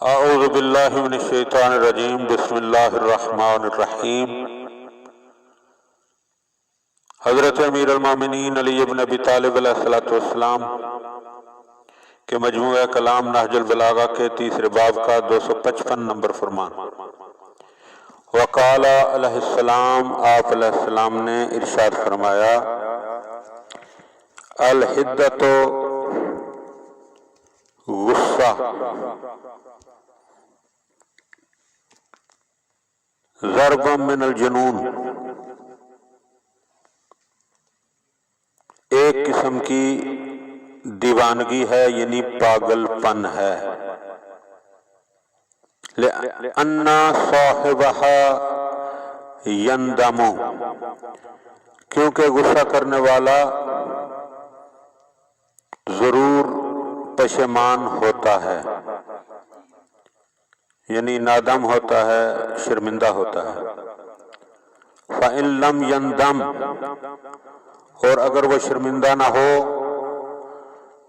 اعوذ باللہ من الشیطان الرجیم بسم اللہ الرحمن الرحیم۔ حضرت امیر المومنین علی ابن ابی طالب علیہ السلام کے مجموعہ کلام نہج البلاغہ کے تیسرے باب کا 255 نمبر فرمان۔ وقال علیہ السلام، آپ علیہ السلام نے ارشاد فرمایا، الحدۃ غصہ ضرب من الجنون، ایک قسم کی دیوانگی ہے، یعنی پاگل پن ہے۔ لأن صاحبها یندم، کیونکہ غصہ کرنے والا ضرور پشیمان ہوتا ہے، یعنی نادم ہوتا ہے، شرمندہ ہوتا ہے۔ فَإِن لَمْ يَنْدَمْ، اور اگر وہ شرمندہ نہ ہو،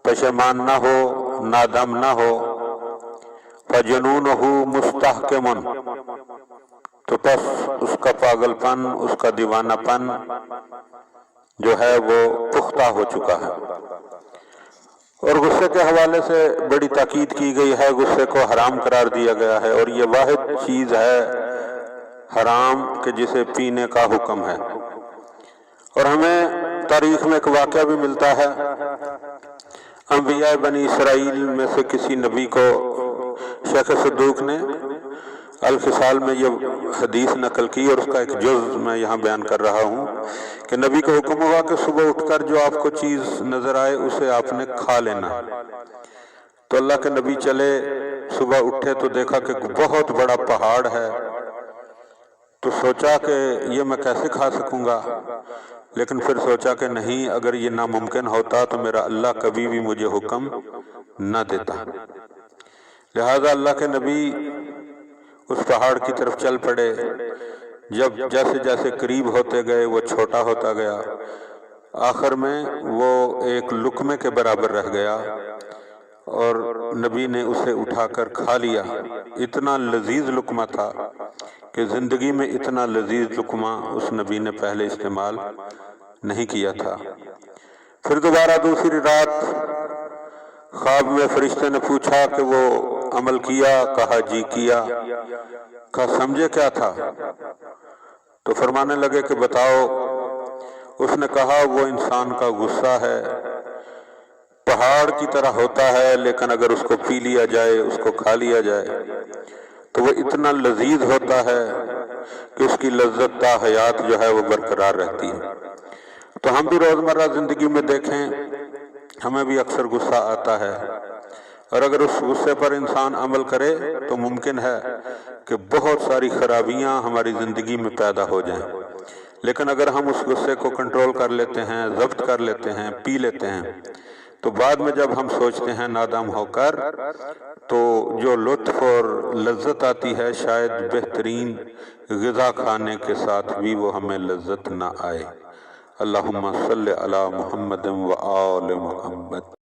پشیمان نہ ہو، نادم نہ ہو، فَجُنُونُهُ مُسْتَحْكَمٌ، تو پس اس کا پاگل پن، اس کا دیوانہ پن جو ہے وہ پختہ ہو چکا ہے۔ اور غصے کے حوالے سے بڑی تاکید کی گئی ہے، غصے کو حرام قرار دیا گیا ہے، اور یہ واحد چیز ہے حرام کہ جسے پینے کا حکم ہے۔ اور ہمیں تاریخ میں ایک واقعہ بھی ملتا ہے، انبیاء بنی اسرائیل میں سے کسی نبی کو شیخ صدوق نے الخصال میں یہ حدیث نقل کی، اور اس کا ایک جز میں یہاں بیان کر رہا ہوں کہ نبی کو حکم ہوا کہ صبح اٹھ کر جو آپ کو چیز نظر آئے اسے آپ نے کھا لینا۔ تو اللہ کے نبی چلے، صبح اٹھے تو دیکھا کہ بہت بڑا پہاڑ ہے، تو سوچا کہ یہ میں کیسے کھا سکوں گا، لیکن پھر سوچا کہ نہیں، اگر یہ ناممکن ہوتا تو میرا اللہ کبھی بھی مجھے حکم نہ دیتا۔ لہذا اللہ کے نبی اس پہاڑ کی طرف چل پڑے، جب جیسے جیسے قریب ہوتے گئے وہ چھوٹا ہوتا گیا، آخر میں وہ ایک لقمے کے برابر رہ گیا، اور نبی نے اسے اٹھا کر کھا لیا۔ اتنا لذیذ لقمہ تھا کہ زندگی میں اتنا لذیذ لقمہ اس نبی نے پہلے استعمال نہیں کیا تھا۔ پھر دوبارہ دوسری رات خواب میں فرشتے نے پوچھا کہ وہ عمل کیا؟ کہا جی کیا۔ کہا سمجھے کیا تھا؟ تو فرمانے لگے کہ بتاؤ۔ اس نے کہا وہ انسان کا غصہ ہے، پہاڑ کی طرح ہوتا ہے، لیکن اگر اس کو پی لیا جائے، اس کو کھا لیا جائے تو وہ اتنا لذیذ ہوتا ہے کہ اس کی لذت تا حیات جو ہے وہ برقرار رہتی ہے۔ تو ہم بھی روزمرہ زندگی میں دیکھیں، ہمیں بھی اکثر غصہ آتا ہے، اور اگر اس غصے پر انسان عمل کرے تو ممکن ہے کہ بہت ساری خرابیاں ہماری زندگی میں پیدا ہو جائیں۔ لیکن اگر ہم اس غصے کو کنٹرول کر لیتے ہیں، ضبط کر لیتے ہیں، پی لیتے ہیں، تو بعد میں جب ہم سوچتے ہیں نادم ہو کر، تو جو لطف اور لذت آتی ہے، شاید بہترین غذا کھانے کے ساتھ بھی وہ ہمیں لذت نہ آئے۔ اللہم صلی علی محمد و آل محمد۔